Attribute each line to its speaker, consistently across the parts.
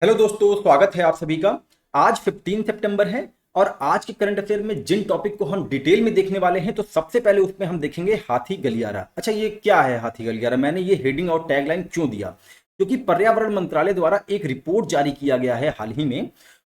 Speaker 1: Hello दोस्तों, स्वागत है आप सभी का। आज 15 सितंबर है और आज के करंट अफेयर में जिन टॉपिक को हम डिटेल में देखने वाले हैं तो सबसे पहले उसमें हम देखेंगे हाथी गलियारा। अच्छा, ये क्या है हाथी गलियारा? मैंने ये हेडिंग और टैगलाइन क्यों दिया? क्योंकि पर्यावरण मंत्रालय द्वारा एक रिपोर्ट जारी किया गया है हाल ही में।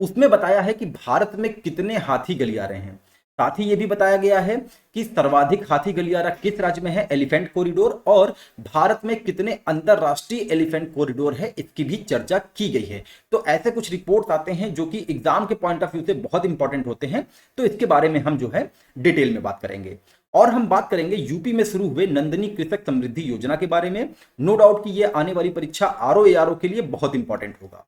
Speaker 1: उसमें बताया है कि भारत में कितने हाथी गलियारे हैं। साथ ही ये भी बताया गया है कि सर्वाधिक हाथी गलियारा किस राज्य में है, एलिफेंट कॉरिडोर, और भारत में कितने अंतरराष्ट्रीय एलिफेंट कॉरिडोर है, इसकी भी चर्चा की गई है। तो ऐसे कुछ रिपोर्ट्स आते हैं जो कि एग्जाम के पॉइंट ऑफ व्यू से बहुत इंपॉर्टेंट होते हैं, तो इसके बारे में हम जो है डिटेल में बात करेंगे। और हम बात करेंगे यूपी में शुरू हुए नंदनी कृषक समृद्धि योजना के बारे में। नो डाउट कि ये आने वाली परीक्षा आरओ एआरओ के लिए बहुत इंपॉर्टेंट होगा।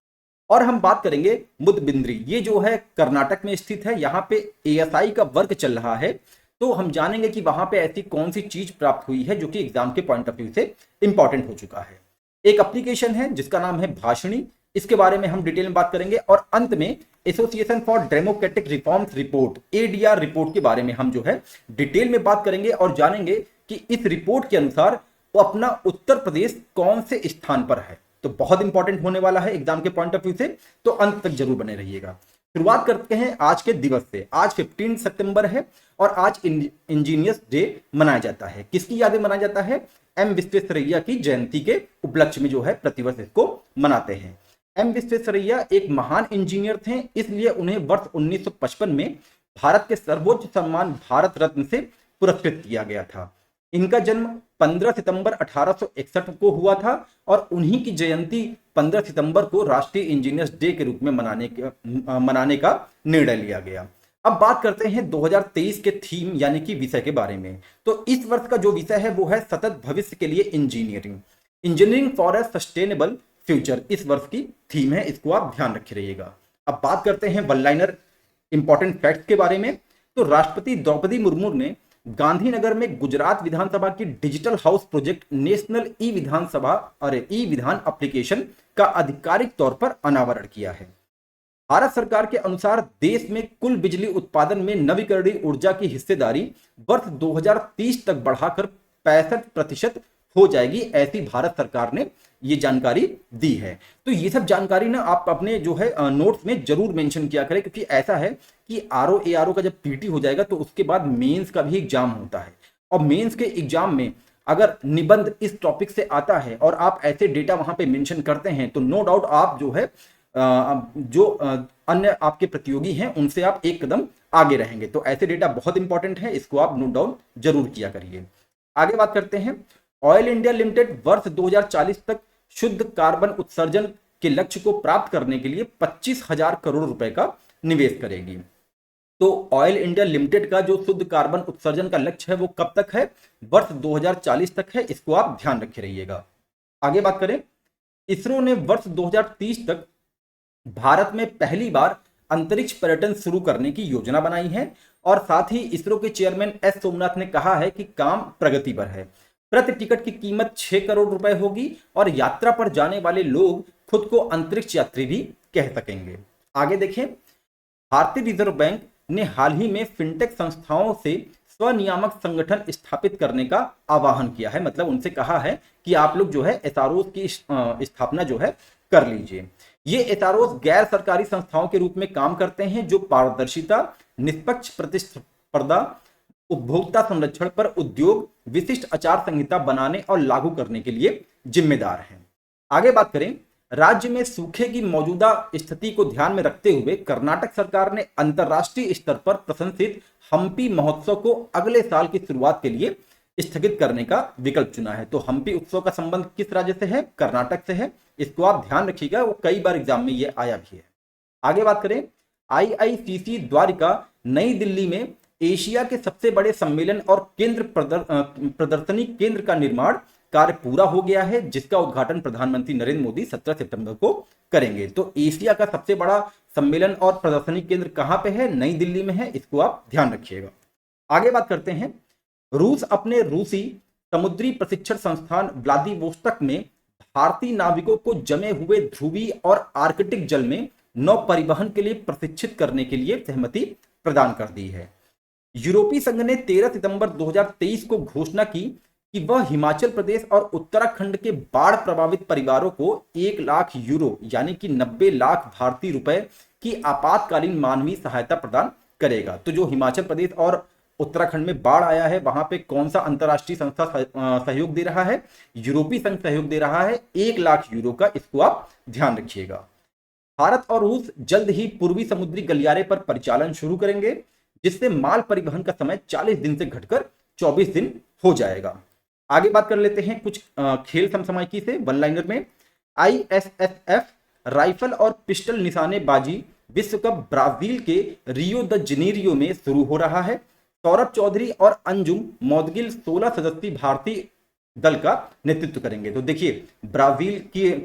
Speaker 1: और हम बात करेंगे मुदबिंद्री, ये जो है कर्नाटक में स्थित है, यहाँ पे एएसआई का वर्क चल रहा है। तो हम जानेंगे कि वहां पे ऐसी कौन सी चीज प्राप्त हुई है जो कि एग्जाम के पॉइंट ऑफ व्यू से इंपॉर्टेंट हो चुका है। एक एप्लीकेशन है जिसका नाम है भाषिणी, इसके बारे में हम डिटेल में बात करेंगे। और अंत में association for democratic reforms report, ADR report के बारे में हम जो है डिटेल में बात करेंगे और जानेंगे कि इस रिपोर्ट के अनुसार वो अपना उत्तर प्रदेश कौन से स्थान पर है। तो बहुत इंपॉर्टेंट होने वाला है एग्जाम के पॉइंट ऑफ व्यू से, तो अंत तक जरूर बने रहिएगा। शुरुआत करते हैं आज के दिवस से। आज 15 सितंबर है और आज इंजीनियर्स डे मनाया जाता है। किसकी यादें मनाया जाता है? एम विश्वेश्वरैया की जयंती के उपलक्ष्य में जो है प्रतिवर्ष इसको मनाते हैं। एम विश्वेश्वरैया एक महान इंजीनियर थे, इसलिए उन्हें वर्ष 1955 में भारत के सर्वोच्च सम्मान भारत रत्न से पुरस्कृत किया गया था। इनका जन्म 15 सितंबर 1861 को हुआ था और उन्हीं की जयंती 15 सितंबर को राष्ट्रीय इंजीनियर्स डे के रूप में मनाने का निर्णय लिया गया। अब बात करते हैं 2023 के थीम यानी कि विषय के बारे में। तो इस वर्ष का जो विषय है वो है सतत भविष्य के लिए engineering, engineering for a sustainable future. इस वर्ष की थीम है, इसको आप ध्यान रखे रहिएगा। अब बात करते हैं वन लाइनर इंपॉर्टेंट फैक्ट्स के बारे में। तो राष्ट्रपति द्रौपदी मुर्मू ने गांधीनगर में गुजरात विधानसभा की digital house project national e विधान एप्लीकेशन का आधिकारिक तौर पर अनावरण किया है। भारत सरकार के अनुसार देश में कुल बिजली उत्पादन में नवीकरणीय ऊर्जा की हिस्सेदारी वर्ष 2030 तक बढ़ाकर 65% हो जाएगी, ऐसी भारत सरकार ने ये जानकारी दी है। तो ये सब जानकारी ना आप अपने जो है नोट्स में जरूर मेंशन किया करें, क्योंकि ऐसा है कि आरओ एआरओ का जब पीटी हो जाएगा तो उसके बाद मेंस का भी एग्जाम होता है। और मेंस के एग्जाम में अगर निबंध इस टॉपिक से आता है और आप ऐसे डेटा वहां पे मेंशन करते हैं तो नो डाउट आप जो है अन्य आपके प्रतियोगी हैं उनसे आप एक कदम आगे रहेंगे। तो ऐसे डेटा बहुत इंपॉर्टेंट है, इसको आप नोट डाउन जरूर किया करिए। आगे बात करते हैं। ऑयल इंडिया लिमिटेड वर्ष 2040 तक शुद्ध कार्बन उत्सर्जन के लक्ष्य को प्राप्त करने के लिए 25,000 करोड़ रुपए का निवेश करेगी। तो ऑयल इंडिया लिमिटेड का जो शुद्ध कार्बन उत्सर्जन का लक्ष्य है वो कब तक है? वर्ष 2040 तक है, इसको आप ध्यान रखे रहिएगा। आगे बात करें। इसरो ने वर्ष 2030 तक भारत में पहली बार अंतरिक्ष पर्यटन शुरू करने की योजना बनाई है और साथ ही इसरो के चेयरमैन एस सोमनाथ ने कहा है कि काम प्रगति पर है। प्रति टिकट की कीमत 6 करोड़ रुपए होगी और यात्रा पर जाने वाले लोग खुद को अंतरिक्ष यात्री भी कह सकेंगे। आगे देखें। भारतीय रिजर्व बैंक ने हाल ही में फिनटेक संस्थाओं से स्वनियामक संगठन स्थापित करने का आह्वान किया है, मतलब उनसे कहा है कि आप लोग जो है एसआरओ की स्थापना जो है कर लीजिए। ये एसआरओ गैर सरकारी संस्थाओं के रूप में काम करते हैं जो पारदर्शिता, निष्पक्ष प्रतिस्पर्धा, उपभोक्ता संरक्षण पर उद्योग विशिष्ट आचार संहिता बनाने और लागू करने के लिए जिम्मेदार हैं। आगे बात करें। राज्य में सूखे की मौजूदा स्थिति को ध्यान में रखते हुए कर्नाटक सरकार ने अंतरराष्ट्रीय स्तर पर प्रशंसित हम्पी महोत्सव को अगले साल की शुरुआत के लिए स्थगित करने का विकल्प चुना है। तो हम्पी उत्सव का संबंध किस राज्य से है? कर्नाटक से है, इसको आप ध्यान रखिएगा, वो कई बार एग्जाम में ये आया भी है। आगे बात करें। आईआईसीसी द्वारिका नई दिल्ली में एशिया के सबसे बड़े सम्मेलन और केंद्र प्रदर्शनी केंद्र का निर्माण कार्य पूरा हो गया है, जिसका उद्घाटन प्रधानमंत्री नरेंद्र मोदी 17 सितंबर को करेंगे। तो एशिया का सबसे बड़ा सम्मेलन और प्रदर्शनी केंद्र कहां पे है? नई दिल्ली में है, इसको आप ध्यान रखिएगा। आगे बात करते हैं। रूस अपने रूसी समुद्री प्रशिक्षण संस्थान व्लादिवोस्तोक में भारतीय नाविकों को जमे हुए ध्रुवीय और आर्कटिक जल में नौ परिवहन के लिए प्रशिक्षित करने के लिए सहमति प्रदान कर दी है। यूरोपीय संघ ने 13 सितंबर 2023 को घोषणा की कि वह हिमाचल प्रदेश और उत्तराखंड के बाढ़ प्रभावित परिवारों को 1 लाख यूरो यानी कि 90 लाख भारतीय रुपए की आपातकालीन मानवीय सहायता प्रदान करेगा। तो जो हिमाचल प्रदेश और उत्तराखंड में बाढ़ आया है वहां पे कौन सा अंतरराष्ट्रीय संस्था सहयोग दे रहा है? यूरोपीय संघ सहयोग दे रहा है 1 लाख यूरो का। इसको आप ध्यान रखिएगा। भारत और रूस जल्द ही पूर्वी समुद्री गलियारे पर परिचालन शुरू करेंगे, जिससे माल परिवहन का समय 40 दिन से घटकर 24 दिन हो जाएगा। आगे बात कर लेते हैं कुछ खेल समसामयिकी से वन लाइनर में। ISSF राइफल और पिस्टल निशानेबाजी विश्व कप ब्राजील के रियो द जनेरियो में शुरू हो रहा है। सौरभ चौधरी और अंजुम मौदगिल 16 सदस्यीय भारतीय दल का नेतृत्व करेंगे। तो देखिए ब्राजील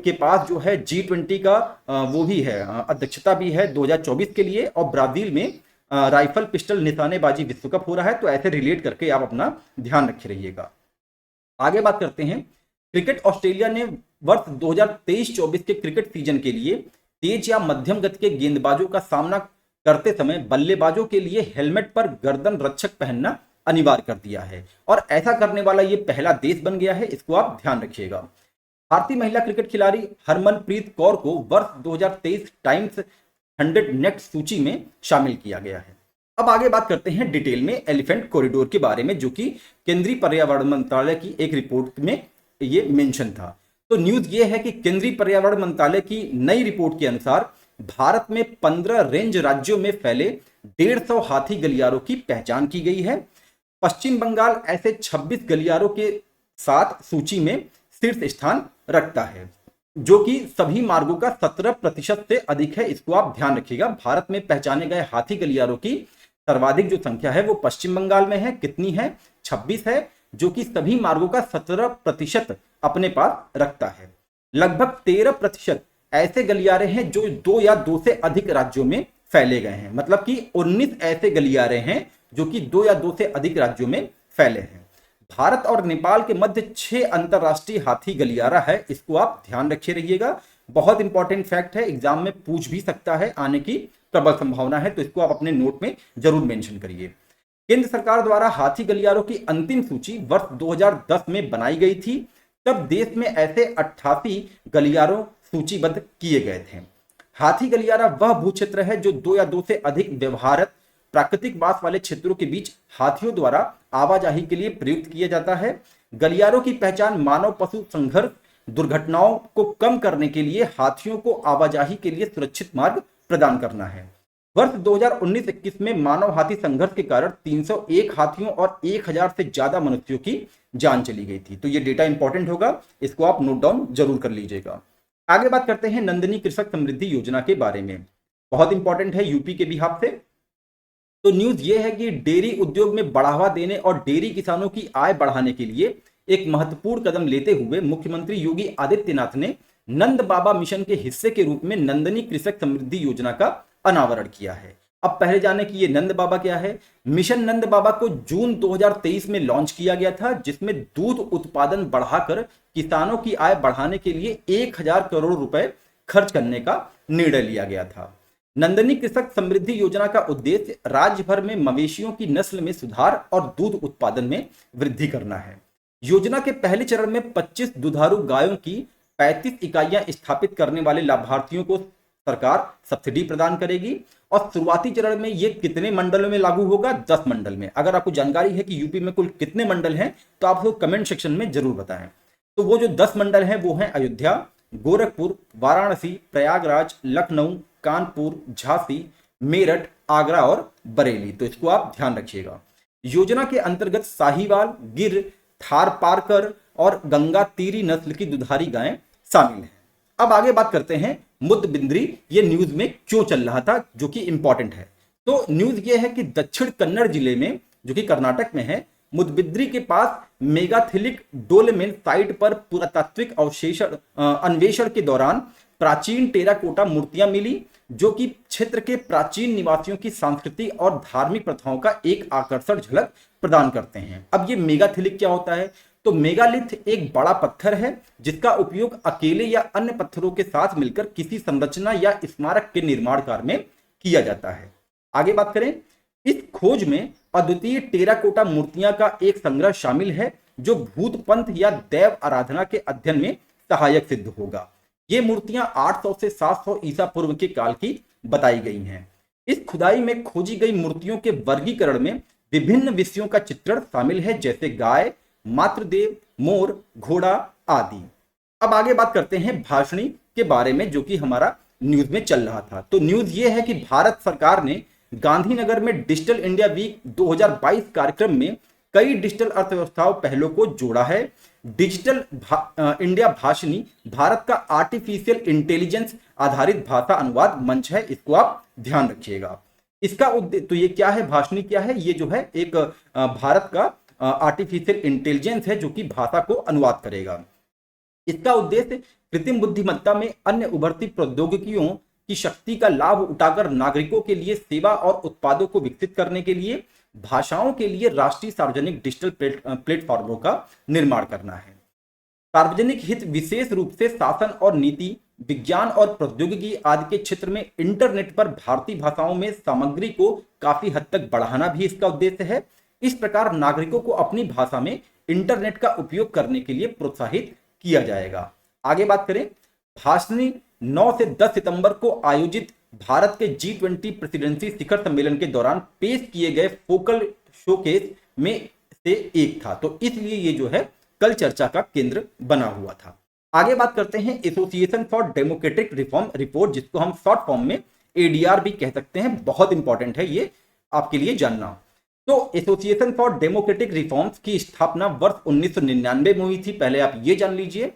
Speaker 1: के पास जो है G20 का वो भी है, अध्यक्षता भी है 2024 के लिए, और ब्राजील में राइफल पिस्टल निशानेबाजी विश्व कप हो रहा है। तो ऐसे रिलेट करके आप अपना ध्यान रखे रहिएगा। आगे बात करते हैं क्रिकेट। ऑस्ट्रेलिया ने वर्ष 2023-24 के क्रिकेट सीजन के लिए तेज या मध्यम गति के गेंदबाजों का सामना करते समय बल्लेबाजों के लिए हेलमेट पर गर्दन रक्षक पहनना अनिवार्य कर दिया है, और ऐसा करने वाला ये पहला देश बन गया है। इसको आप ध्यान रखिएगा। भारतीय महिला क्रिकेट खिलाड़ी हरमनप्रीत कौर को वर्ष 2023 टाइम्स 100 नेक्स्ट सूची में शामिल किया गया है। अब आगे बात करते हैं डिटेल में एलिफेंट कॉरिडोर के बारे में, जो कि केंद्रीय पर्यावरण मंत्रालय की एक रिपोर्ट में ये मेंशन था। तो न्यूज ये है कि केंद्रीय पर्यावरण मंत्रालय की नई रिपोर्ट के अनुसार भारत में 15 रेंज राज्यों में फैले 150 हाथी गलियारों की पहचान की गई है। पश्चिम बंगाल ऐसे 26 गलियारों के साथ सूची में शीर्ष स्थान रखता है, जो कि सभी मार्गों का 17% से अधिक है। इसको आप ध्यान रखिएगा। भारत में पहचाने गए हाथी गलियारों की सर्वाधिक जो संख्या है वो पश्चिम बंगाल में है। कितनी है? 26 है, जो कि सभी मार्गों का 17% अपने पास रखता है। लगभग 13% ऐसे गलियारे हैं जो 2 या 2 से अधिक राज्यों में फैले गए हैं। मतलब कि 19 ऐसे गलियारे हैं जो कि 2 या 2 से अधिक राज्यों में फैले हैं। भारत और नेपाल के मध्य 6 अंतरराष्ट्रीय हाथी गलियारा है। इसको आप ध्यान रखे रहिएगा। बहुत इंपॉर्टेंट फैक्ट है, एग्जाम में पूछ भी सकता है, आने की प्रबल संभावना है। तो इसको आप अपने नोट में जरूर मेंशन करिए। केंद्र सरकार द्वारा हाथी गलियारों की अंतिम सूची वर्ष 2010 में बनाई गई थी। तब देश में ऐसे 88 गलियारों सूचीबद्ध किए गए थे। हाथी गलियारा वह भूक्षेत्र है जो 2 या 2 से अधिक व्यवहारक प्राकृतिक वास वाले क्षेत्रों के बीच हाथियों द्वारा आवाजाही के लिए प्रयुक्त किया जाता है। गलियारों की पहचान मानव पशु संघर्ष दुर्घटनाओं को कम करने के लिए हाथियों को आवाजाही के लिए सुरक्षित मार्ग प्रदान करना है। वर्ष 2019-21 में मानव हाथी संघर्ष के कारण 301 हाथियों और 1000 से ज्यादा मनुष्यों की जान चली गई थी। तो ये डेटा इंपॉर्टेंट होगा, इसको आप नोट डाउन जरूर कर लीजिएगा। आगे बात करते हैं नंदिनी कृषक समृद्धि योजना के बारे में। बहुत इंपॉर्टेंट है यूपी के बिहाफ से। तो न्यूज ये है कि डेयरी उद्योग में बढ़ावा देने और डेयरी किसानों की आय बढ़ाने के लिए एक महत्वपूर्ण कदम लेते हुए मुख्यमंत्री योगी आदित्यनाथ ने नंद बाबा मिशन के हिस्से के रूप में नंदिनी कृषक समृद्धि योजना का अनावरण किया है। अब पहले जाने कि ये नंद बाबा क्या है। मिशन नंद बाबा को जून 2023 में लॉन्च किया गया था, जिसमें दूध उत्पादन बढ़ाकर किसानों की आय बढ़ाने के लिए 1000 करोड़ रुपए खर्च करने का निर्णय लिया गया था। नंदिनी कृषक समृद्धि योजना का उद्देश्य राज्य भर में मवेशियों की नस्ल में सुधार और दूध उत्पादन में वृद्धि करना है। योजना के पहले चरण में 25 दुधारू गायों की 35 इकाइयां स्थापित करने वाले लाभार्थियों को सरकार सब्सिडी प्रदान करेगी। और शुरुआती चरण में ये कितने मंडलों में लागू होगा? 10 मंडल में। अगर आपको जानकारी है कि यूपी में कुल कितने मंडल हैं तो आप लोग कमेंट सेक्शन में जरूर बताएं। तो वो जो 10 मंडल हैं वो हैं अयोध्या, गोरखपुर, वाराणसी, प्रयागराज, लखनऊ, कानपुर, झांसी, मेरठ, आगरा और बरेली। तो इसको आप ध्यान रखिएगा। योजना के अंतर्गत साहीवाल, गिर, थार पारकर और गंगा तीरी नस्ल की दुधारी गायें शामिल हैं। अब आगे बात करते हैं मुदबिंद्री ये न्यूज में क्यों चल रहा था, जो कि इंपॉर्टेंट है। तो न्यूज ये है कि दक्षिण कन्नड़ जिले में, जो कि कर्नाटक में है, मुदबिद्री के पास मेगाथिलिक डोलेमेन साइट पर पुरातात्विक अन्वेषण के दौरान प्राचीन टेराकोटा मूर्तियां मिली, जो कि क्षेत्र के प्राचीन निवासियों की संस्कृति और धार्मिक प्रथाओं का एक आकर्षक झलक प्रदान करते हैं। अब ये मेगाथिलिक क्या होता है? तो मेगालिथ एक बड़ा पत्थर है जिसका उपयोग अकेले या अन्य पत्थरों के साथ मिलकर किसी संरचना या स्मारक के निर्माण कार्य में किया जाता है। आगे बात करें, इस खोज में अद्वितीय टेराकोटा मूर्तियां का एक संग्रह शामिल है जो भूत पंथ या देव आराधना के अध्ययन में सहायक सिद्ध होगा। ये मूर्तियां 800 से 700 ईसा पूर्व के काल की बताई गई हैं। इस खुदाई में खोजी गई मूर्तियों के वर्गीकरण में विभिन्न विषयों का चित्रण शामिल है, जैसे गाय, मातृदेव, मोर, घोड़ा आदि। अब आगे बात करते हैं भाषणी के बारे में, जो कि हमारा न्यूज में चल रहा था। तो न्यूज ये है कि भारत सरकार ने गांधीनगर में डिजिटल इंडिया वीक 2022 कार्यक्रम में कई डिजिटल अर्थव्यवस्थाओं पहलों को जोड़ा है। डिजिटल इंडिया भाषणी भारत का आर्टिफिशियल इंटेलिजेंस आधारित भाषा अनुवाद मंच है, इसको आप ध्यान रखिएगा। इसका उद्देश्य तो ये क्या है, भाषणी क्या है, ये जो है एक भारत का आर्टिफिशियल इंटेलिजेंस है जो कि भाषा को अनुवाद करेगा। इसका उद्देश्य कृत्रिम बुद्धिमत्ता में अन्य उभरती प्रौद्योगिकियों की शक्ति का लाभ उठाकर नागरिकों के लिए सेवा और उत्पादों को विकसित करने के लिए भाषाओं के लिए राष्ट्रीय सार्वजनिक डिजिटल प्लेटफॉर्मों का निर्माण करना है। सार्वजनिक हित विशेष रूप से शासन और नीति, विज्ञान और प्रौद्योगिकी आदि के क्षेत्र में इंटरनेट पर भारतीय भाषाओं में सामग्री को काफी हद तक बढ़ाना भी इसका उद्देश्य है। इस प्रकार नागरिकों को अपनी भाषा में इंटरनेट का उपयोग करने के लिए प्रोत्साहित किया जाएगा। आगे बात करें, भाषणी 9 से 10 सितंबर को आयोजित भारत के G20 प्रेसिडेंसी शिखर सम्मेलन के दौरान पेश किए गए फोकल शोकेस में से एक था, तो इसलिए ये जो है कल चर्चा का केंद्र बना हुआ था। आगे बात करते हैं association for democratic reform report, जिसको हम शॉर्ट फॉर्म में ADR भी कह सकते हैं। बहुत इंपॉर्टेंट है ये आपके लिए जानना। तो एसोसिएशन फॉर डेमोक्रेटिक रिफॉर्म्स की स्थापना वर्ष 1999 में हुई थी, पहले आप ये जान लीजिए।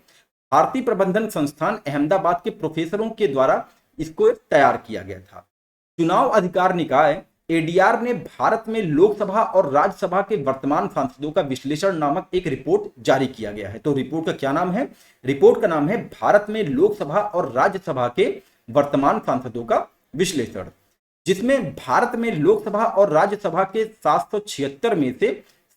Speaker 1: भारतीय प्रबंधन संस्थान अहमदाबाद के प्रोफेसरों के द्वारा इसको तैयार किया गया था। चुनाव अधिकार निकाय ADR ने भारत में लोकसभा और राज्यसभा के वर्तमान सांसदों का विश्लेषण नामक एक रिपोर्ट जारी किया गया है। तो रिपोर्ट का क्या नाम है? रिपोर्ट का नाम है भारत में लोकसभा और राज्यसभा के वर्तमान सांसदों का विश्लेषण, जिसमें भारत में लोकसभा और राज्यसभा के 776 में से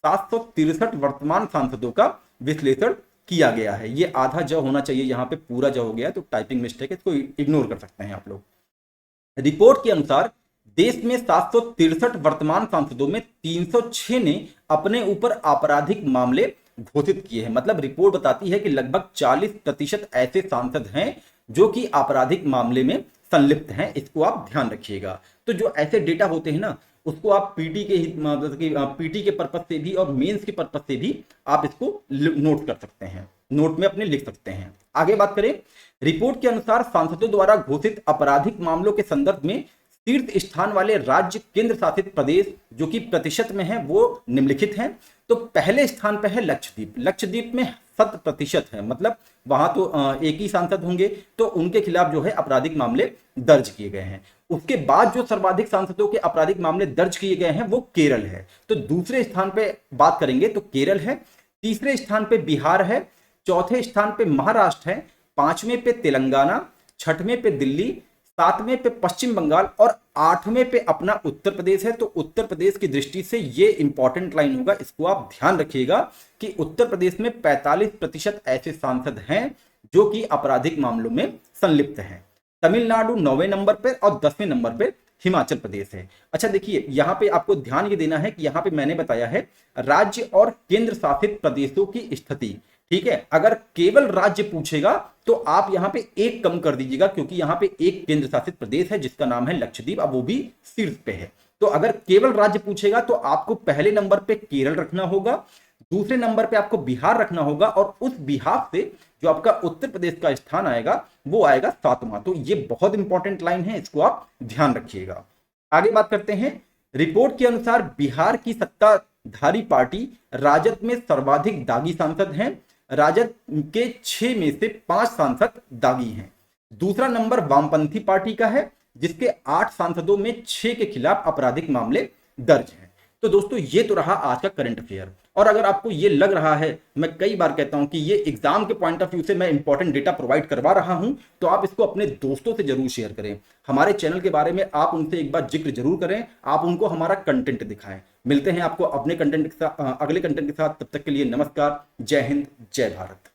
Speaker 1: 763 वर्तमान सांसदों का विश्लेषण किया गया है। ये आधा ज होना चाहिए, यहाँ पे पूरा ज हो गया, तो टाइपिंग मिस्टेक है, इसको इग्नोर कर सकते हैं आप लोग। रिपोर्ट के अनुसार देश में 763 वर्तमान सांसदों में 306 ने अपने ऊपर आपराधिक मामले घोषित किए हैं। मतलब रिपोर्ट बताती है कि लगभग 40% ऐसे सांसद हैं जो कि आपराधिक मामले में संलिप्त हैं। इसको आप ध्यान रखिएगा। तो जो ऐसे डेटा होते हैं ना, उसको आप पीटी के पर्पज से भी और मेंस के पर्पज से भी आप इसको नोट कर सकते हैं, नोट में अपने लिख सकते हैं। आगे बात करें, रिपोर्ट के अनुसार सांसदों द्वारा घोषित आपराधिक मामलों के संदर्भ में शीर्ष स्थान वाले राज्य केंद्र शासित प्रदेश जो कि प्रतिशत में है वो निम्नलिखित हैं। तो पहले स्थान पर है लक्षद्वीप। लक्षद्वीप में 100% है, मतलब वहां तो एक ही सांसद होंगे, तो उनके खिलाफ जो है आपराधिक मामले दर्ज किए गए हैं। उसके बाद जो सर्वाधिक सांसदों के आपराधिक मामले दर्ज किए गए हैं वो केरल है। तो दूसरे स्थान पे बात करेंगे तो केरल है, तीसरे स्थान पे बिहार है, चौथे स्थान पे महाराष्ट्र है, पांचवें पे तेलंगाना, छठवें पे दिल्ली, सातवें पे पश्चिम बंगाल और आठवें पे अपना उत्तर प्रदेश है। तो उत्तर प्रदेश की दृष्टि से ये इंपॉर्टेंट लाइन होगा, इसको आप ध्यान रखिएगा कि उत्तर प्रदेश में 45% ऐसे सांसद हैं जो कि आपराधिक मामलों में संलिप्त हैं। तमिलनाडु 9वें नंबर पर और 10वें नंबर पर हिमाचल प्रदेश है। अच्छा देखिए, यहाँ पे आपको ध्यान ये देना है कि यहाँ पे मैंने बताया है राज्य और केंद्र शासित प्रदेशों की स्थिति, ठीक है। अगर केवल राज्य पूछेगा तो आप यहाँ पे एक कम कर दीजिएगा, क्योंकि यहाँ पे एक केंद्र शासित प्रदेश है जिसका नाम है लक्षद्वीप, अब वो भी शीर्ष पे है। तो अगर केवल राज्य पूछेगा तो आपको पहले नंबर पे केरल रखना होगा, दूसरे नंबर पे आपको बिहार रखना होगा, और उस बिहार से जो आपका उत्तर प्रदेश का स्थान आएगा वो आएगा 7वां। तो ये बहुत इंपॉर्टेंट लाइन है, इसको आप ध्यान रखिएगा। आगे बात करते हैं, रिपोर्ट के अनुसार बिहार की सत्ताधारी पार्टी राजद में सर्वाधिक दागी सांसद हैं। राजद के 6 में से 5 सांसद दागी हैं। दूसरा नंबर वामपंथी पार्टी का है जिसके 8 सांसदों में 6 के खिलाफ आपराधिक मामले दर्ज हैं। तो दोस्तों ये तो रहा आज का करंट अफेयर। और अगर आपको ये लग रहा है, मैं कई बार कहता हूं कि ये एग्जाम के पॉइंट ऑफ व्यू से मैं इंपॉर्टेंट डेटा प्रोवाइड करवा रहा हूं, तो आप इसको अपने दोस्तों से जरूर शेयर करें। हमारे चैनल के बारे में आप उनसे एक बार जिक्र जरूर करें, आप उनको हमारा कंटेंट दिखाएं। मिलते हैं आपको अपने कंटेंट के साथ, अगले कंटेंट के साथ। तब तक के लिए नमस्कार, जय हिंद, जय भारत।